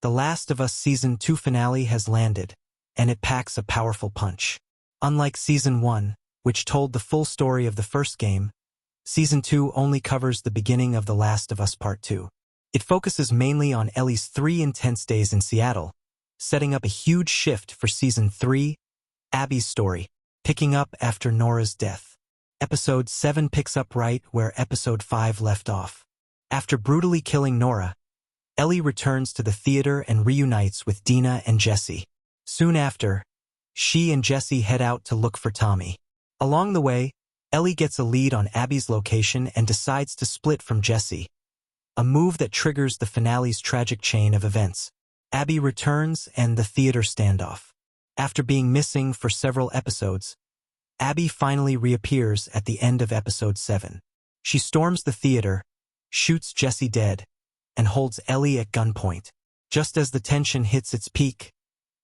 The Last of Us Season 2 finale has landed, and it packs a powerful punch. Unlike Season 1, which told the full story of the first game, Season 2 only covers the beginning of The Last of Us Part 2. It focuses mainly on Ellie's 3 intense days in Seattle, setting up a huge shift for Season 3, Abby's story, picking up after Nora's death. Episode 7 picks up right where Episode 5 left off. After brutally killing Nora, Ellie returns to the theater and reunites with Dina and Jesse. Soon after, she and Jesse head out to look for Tommy. Along the way, Ellie gets a lead on Abby's location and decides to split from Jesse, a move that triggers the finale's tragic chain of events. Abby returns and the theater standoff. After being missing for several episodes, Abby finally reappears at the end of Episode 7. She storms the theater, shoots Jesse dead, and holds Ellie at gunpoint. Just as the tension hits its peak,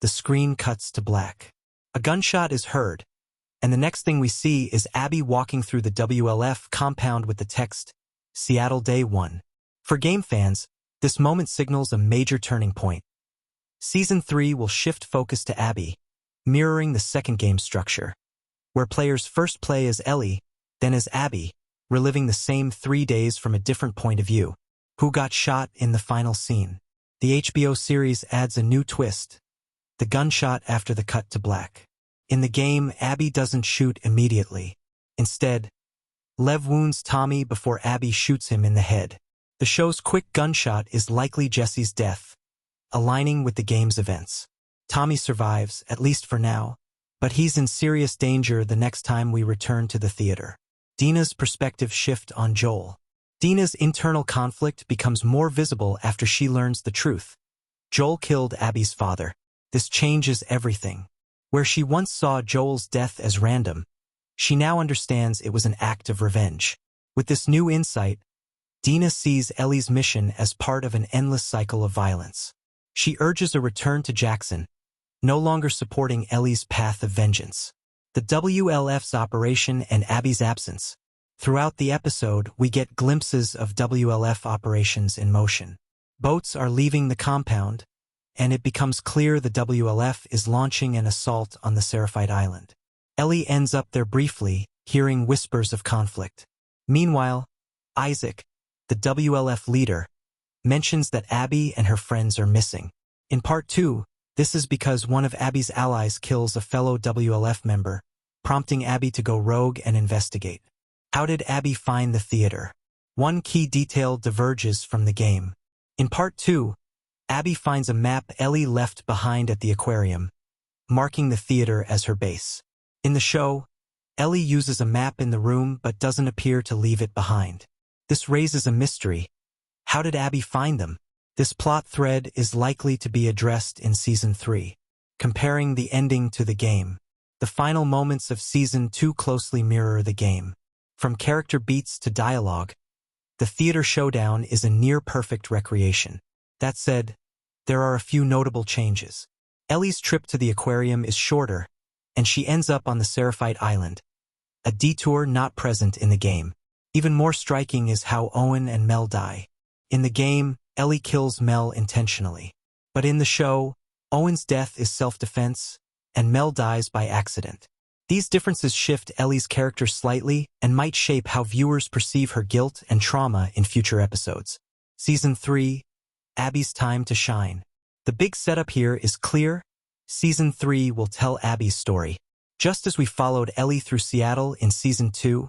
the screen cuts to black. A gunshot is heard, and the next thing we see is Abby walking through the WLF compound with the text, "Seattle Day 1." For game fans, this moment signals a major turning point. Season 3 will shift focus to Abby, mirroring the second game structure, where players first play as Ellie, then as Abby, reliving the same 3 days from a different point of view. Who got shot in the final scene? The HBO series adds a new twist, the gunshot after the cut to black. In the game, Abby doesn't shoot immediately. Instead, Lev wounds Tommy before Abby shoots him in the head. The show's quick gunshot is likely Jesse's death, aligning with the game's events. Tommy survives, at least for now, but he's in serious danger the next time we return to the theater. Dina's perspective shift on Joel. Dina's internal conflict becomes more visible after she learns the truth. Joel killed Abby's father. This changes everything. Where she once saw Joel's death as random, she now understands it was an act of revenge. With this new insight, Dina sees Ellie's mission as part of an endless cycle of violence. She urges a return to Jackson, no longer supporting Ellie's path of vengeance. The WLF's operation and Abby's absence. Throughout the episode, we get glimpses of WLF operations in motion. Boats are leaving the compound, and it becomes clear the WLF is launching an assault on the Seraphite Island. Ellie ends up there briefly, hearing whispers of conflict. Meanwhile, Isaac, the WLF leader, mentions that Abby and her friends are missing. In Part 2, this is because one of Abby's allies kills a fellow WLF member, prompting Abby to go rogue and investigate. How did Abby find the theater? One key detail diverges from the game. In Part 2, Abby finds a map Ellie left behind at the aquarium, marking the theater as her base. In the show, Ellie uses a map in the room but doesn't appear to leave it behind. This raises a mystery. How did Abby find them? This plot thread is likely to be addressed in Season 3. Comparing the ending to the game. The final moments of Season 2 closely mirror the game. From character beats to dialogue, the theater showdown is a near-perfect recreation. That said, there are a few notable changes. Ellie's trip to the aquarium is shorter, and she ends up on the Seraphite Island, a detour not present in the game. Even more striking is how Owen and Mel die. In the game, Ellie kills Mel intentionally. But in the show, Owen's death is self-defense, and Mel dies by accident. These differences shift Ellie's character slightly and might shape how viewers perceive her guilt and trauma in future episodes. Season 3, Abby's time to shine. The big setup here is clear. Season 3 will tell Abby's story. Just as we followed Ellie through Seattle in Season 2,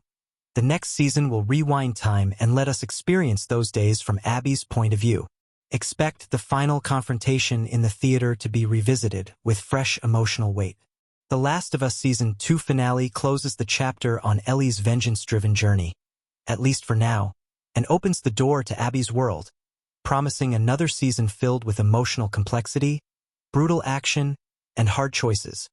the next season will rewind time and let us experience those days from Abby's point of view. Expect the final confrontation in the theater to be revisited with fresh emotional weight. The Last of Us Season 2 finale closes the chapter on Ellie's vengeance-driven journey, at least for now, and opens the door to Abby's world, promising another season filled with emotional complexity, brutal action, and hard choices.